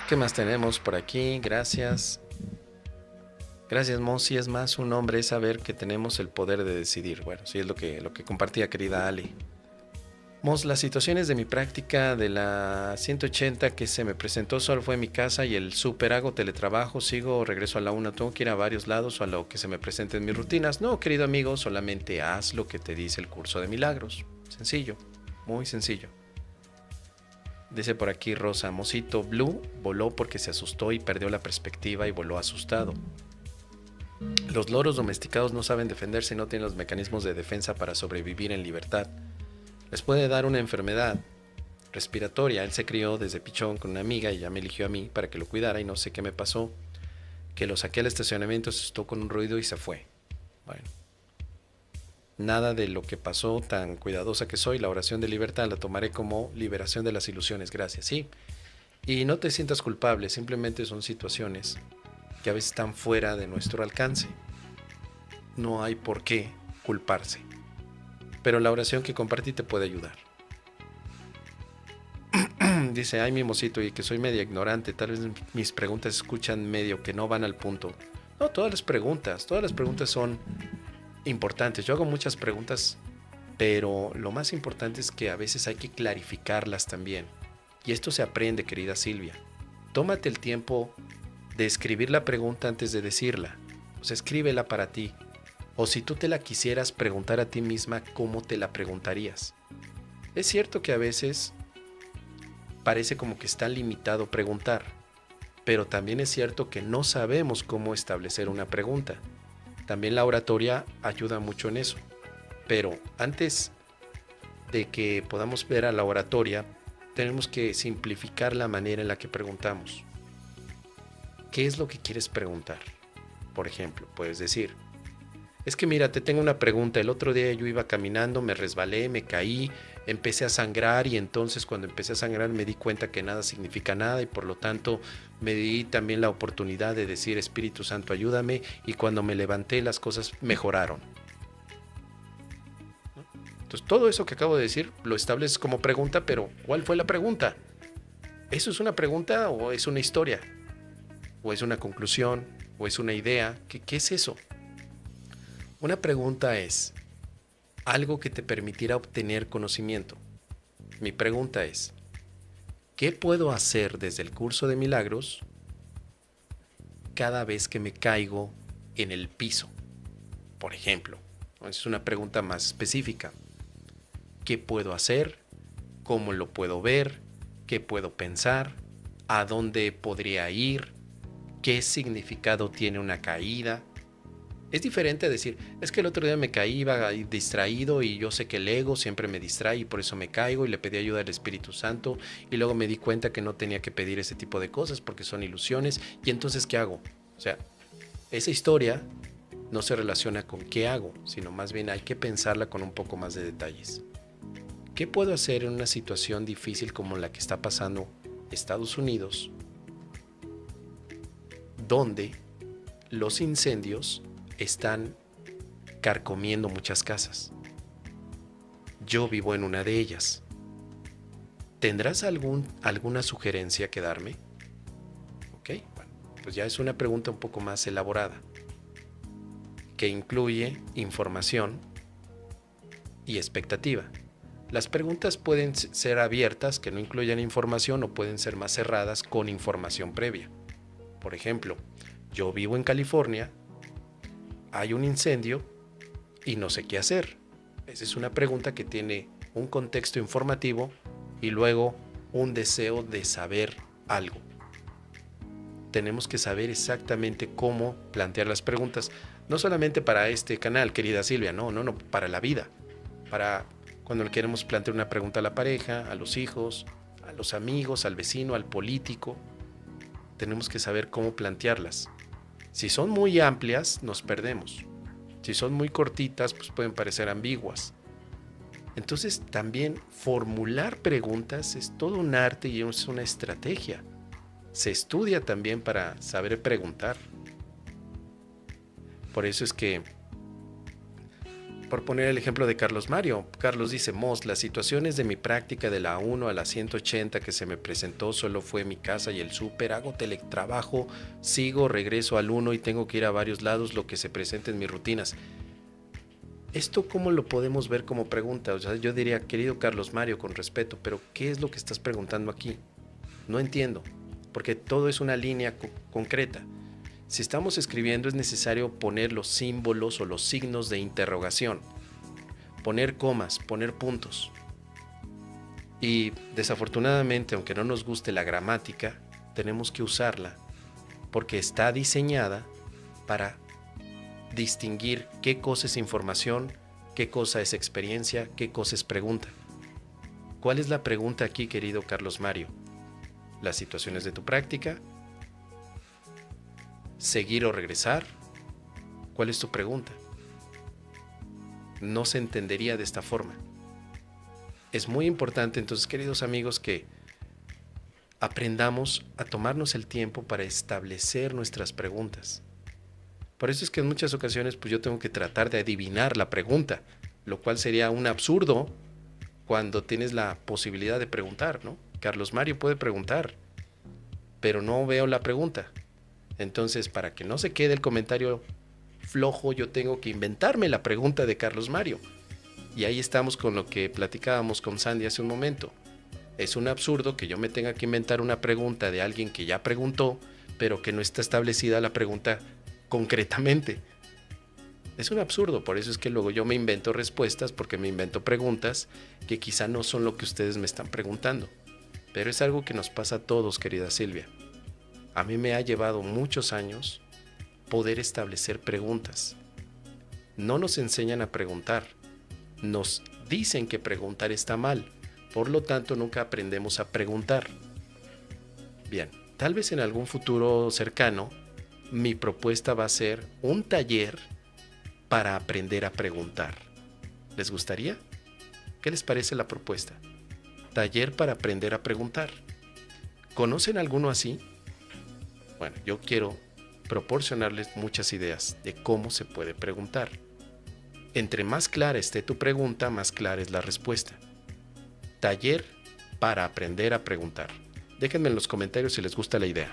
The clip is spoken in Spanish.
¿Qué más tenemos por aquí? Gracias. Gracias, Mon. Si es más un hombre, es saber que tenemos el poder de decidir. Bueno, sí es lo que compartía, querida Ali. Mos, las situaciones de mi práctica de la 180 que se me presentó solo fue en mi casa y el súper, hago teletrabajo, sigo, regreso a la una, tengo que ir a varios lados o a lo que se me presente en mis rutinas. No, querido amigo, solamente haz lo que te dice el curso de milagros. Sencillo, muy sencillo. Dice por aquí Rosa, Mosito Blue voló porque se asustó y perdió la perspectiva y voló asustado. Los loros domesticados no saben defenderse y no tienen los mecanismos de defensa para sobrevivir en libertad. Les puede dar una enfermedad respiratoria. Él se crió desde pichón con una amiga y ya me eligió a mí para que lo cuidara y no sé qué me pasó. Que lo saqué al estacionamiento, se asustó con un ruido y se fue. Bueno, nada de lo que pasó, tan cuidadosa que soy. La oración de libertad la tomaré como liberación de las ilusiones. Gracias, sí. Y no te sientas culpable, simplemente son situaciones que a veces están fuera de nuestro alcance. No hay por qué culparse. Pero la oración que compartí te puede ayudar. Dice, ay, mi mosito, y que soy media ignorante, tal vez mis preguntas escuchan medio que no van al punto. No, todas las preguntas son importantes. Yo hago muchas preguntas, pero lo más importante es que a veces hay que clarificarlas también. Y esto se aprende, querida Silvia. Tómate el tiempo de escribir la pregunta antes de decirla. O sea, escríbela para ti. O si tú te la quisieras preguntar a ti misma, ¿cómo te la preguntarías? Es cierto que a veces parece como que está limitado preguntar, pero también es cierto que no sabemos cómo establecer una pregunta. También la oratoria ayuda mucho en eso. Pero antes de que podamos ver a la oratoria, tenemos que simplificar la manera en la que preguntamos. ¿Qué es lo que quieres preguntar? Por ejemplo, puedes decir, es que mira, te tengo una pregunta. El otro día yo iba caminando, me resbalé, me caí, empecé a sangrar y entonces cuando empecé a sangrar me di cuenta que nada significa nada y por lo tanto me di también la oportunidad de decir Espíritu Santo ayúdame y cuando me levanté las cosas mejoraron. Entonces todo eso que acabo de decir lo estableces como pregunta, pero ¿cuál fue la pregunta? ¿Eso es una pregunta o es una historia? ¿O es una conclusión? ¿O es una idea? ¿Qué es eso? Una pregunta es algo que te permitirá obtener conocimiento. Mi pregunta es, ¿qué puedo hacer desde el curso de milagros cada vez que me caigo en el piso? Por ejemplo, es una pregunta más específica. ¿Qué puedo hacer? ¿Cómo lo puedo ver? ¿Qué puedo pensar? ¿A dónde podría ir? ¿Qué significado tiene una caída? Es diferente a decir, es que el otro día me caí, iba distraído y yo sé que el ego siempre me distrae y por eso me caigo y le pedí ayuda al Espíritu Santo y luego me di cuenta que no tenía que pedir ese tipo de cosas porque son ilusiones y entonces ¿qué hago? O sea, esa historia no se relaciona con qué hago, sino más bien hay que pensarla con un poco más de detalles. ¿Qué puedo hacer en una situación difícil como la que está pasando Estados Unidos, donde los incendios están carcomiendo muchas casas? Yo vivo en una de ellas. ¿Tendrás alguna sugerencia que darme? Ok, bueno, pues ya es una pregunta un poco más elaborada, que incluye información y expectativa. Las preguntas pueden ser abiertas, que no incluyan información, o pueden ser más cerradas con información previa. Por ejemplo, yo vivo en California, hay un incendio y no sé qué hacer. Esa es una pregunta que tiene un contexto informativo y luego un deseo de saber algo. Tenemos que saber exactamente cómo plantear las preguntas, no solamente para este canal, querida Silvia, no, para la vida, para cuando le queremos plantear una pregunta a la pareja, a los hijos, a los amigos, al vecino, al político. Tenemos que saber cómo plantearlas. Si son muy amplias, nos perdemos. Si son muy cortitas, pues pueden parecer ambiguas. Entonces, también formular preguntas es todo un arte y es una estrategia. Se estudia también para saber preguntar. Por eso es que Por poner el ejemplo de Carlos Mario, Carlos dice, Mos, las situaciones de mi práctica de la 1 a la 180 que se me presentó solo fue mi casa y el súper, hago teletrabajo, sigo, regreso al 1 y tengo que ir a varios lados, lo que se presenta en mis rutinas. ¿Esto cómo lo podemos ver como pregunta? O sea, yo diría, querido Carlos Mario, con respeto, pero ¿qué es lo que estás preguntando aquí? No entiendo, porque todo es una línea concreta. Si estamos escribiendo es necesario poner los símbolos o los signos de interrogación, poner comas, poner puntos. Y desafortunadamente, aunque no nos guste la gramática, tenemos que usarla porque está diseñada para distinguir qué cosa es información, qué cosa es experiencia, qué cosa es pregunta. ¿Cuál es la pregunta aquí, querido Carlos Mario? ¿Las situaciones de tu práctica? ¿Seguir o regresar? ¿Cuál es tu pregunta? No se entendería de esta forma. Es muy importante entonces, queridos amigos, que aprendamos a tomarnos el tiempo para establecer nuestras preguntas. Por eso es que en muchas ocasiones pues yo tengo que tratar de adivinar la pregunta, lo cual sería un absurdo cuando tienes la posibilidad de preguntar, ¿no? Carlos Mario puede preguntar, pero no veo la pregunta. Entonces, para que no se quede el comentario flojo, yo tengo que inventarme la pregunta de Carlos Mario. Y ahí estamos con lo que platicábamos con Sandy hace un momento. Es un absurdo que yo me tenga que inventar una pregunta de alguien que ya preguntó, pero que no está establecida la pregunta concretamente. Es un absurdo, por eso es que luego yo me invento respuestas, porque me invento preguntas que quizá no son lo que ustedes me están preguntando. Pero es algo que nos pasa a todos, querida Silvia. A mí me ha llevado muchos años poder establecer preguntas. No nos enseñan a preguntar. Nos dicen que preguntar está mal. Por lo tanto, nunca aprendemos a preguntar. Bien, tal vez en algún futuro cercano, mi propuesta va a ser un taller para aprender a preguntar. ¿Les gustaría? ¿Qué les parece la propuesta? Taller para aprender a preguntar. ¿Conocen alguno así? Bueno, yo quiero proporcionarles muchas ideas de cómo se puede preguntar. Entre más clara esté tu pregunta, más clara es la respuesta. Taller para aprender a preguntar. Déjenme en los comentarios si les gusta la idea.